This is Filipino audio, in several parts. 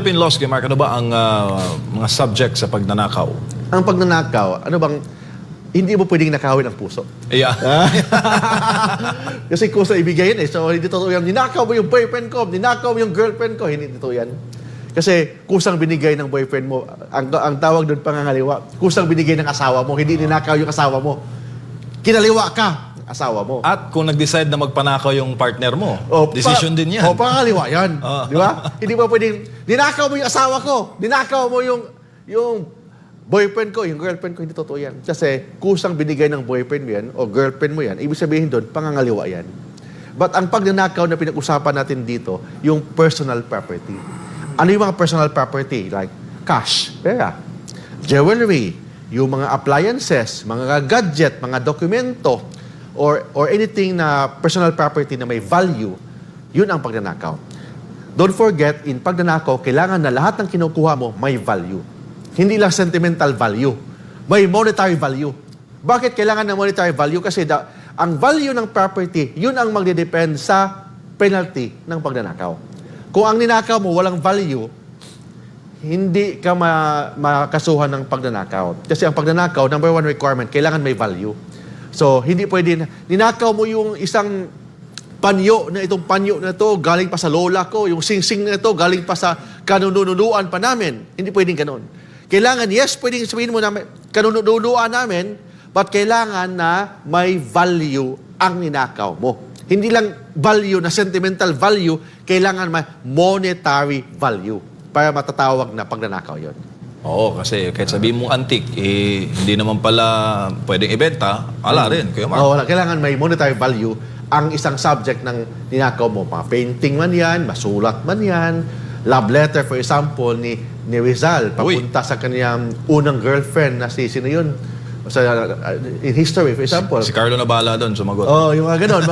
Philippine laws, Mark, ano ba ang mga subject sa pagnanakaw? Ang pagnanakaw, ano bang, hindi mo pwedeng nakawin ang puso. Yeah. Kasi kusa ibigay yan eh. So, hindi totoo yan. Ninakaw mo yung boyfriend ko, ninakaw mo yung girlfriend ko. Hindi totoo yan. Kasi kusang binigay ng boyfriend mo, ang tawag doon pangangaliwa, kusang binigay ng asawa mo, hindi ninakaw yung asawa mo. Kinaliwa ka, asawa mo. At kung nag-decide na magpanakaw yung partner mo, decision din yan. Pangangaliwa yan. Di ba? Hindi mo pwedeng, ninakaw mo yung asawa ko, ninakaw mo yung boyfriend ko, yung girlfriend ko, hindi totoo yan. Kasi kusang binigay ng boyfriend mo yan o girlfriend mo yan, ibig sabihin doon, pangangaliwa yan. But ang pagnanakaw na pinag-usapan natin dito, yung personal property. Ano yung mga personal property? Like cash, pera, jewelry, yung mga appliances, mga gadget, mga dokumento, or anything na personal property na may value, yun ang pagnanakaw. Don't forget, in pagnanakaw, kailangan na lahat ng kinukuha mo may value. Hindi lang sentimental value. May monetary value. Bakit kailangan ng monetary value? Kasi ang value ng property, yun ang magdedepend sa penalty ng pagnanakaw. Kung ang ninakaw mo walang value, hindi ka makasuhan ng pagnanakaw. Kasi ang pagnanakaw, number one requirement, kailangan may value. So, hindi pwede, ninakaw mo yung isang panyo na itong panyo na to galing pa sa lola ko, yung singsing na ito galing pa sa kanununuan pa namin. Hindi pwedeng ganun. Kailangan, yes, pwedeng sabihin mo na kanununuan namin, but kailangan na may value ang ninakaw mo. Hindi lang value na sentimental value, kailangan may monetary value para matatawag na pagnanakaw yon. Oo, kasi kahit sabihin mong antique, hindi naman pala pwedeng ibenta, rin, Kuya Mark. Oo, kailangan may monetary value ang isang subject ng ninakaw mo. Mga painting man yan, masulat man yan, love letter, for example, ni Rizal, papunta sa kanyang unang girlfriend na sino yun? In history, for example. Si Carlo na bahala doon, sumagot. Yung mga ganon,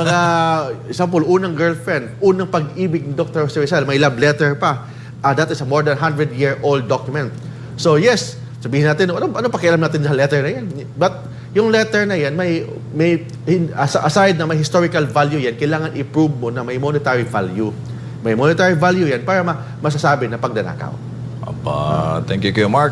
example, unang girlfriend, unang pag-ibig ni Dr. Rizal, may love letter pa. That is a more than 100-year-old document. So yes, sabihin natin, ano pakialam natin sa letter na yan? But yung letter na yan, aside na may historical value yan, kailangan i-prove mo na may monetary value. May monetary value yan para masasabi na pagnanakaw. Thank you, Kuya Mark.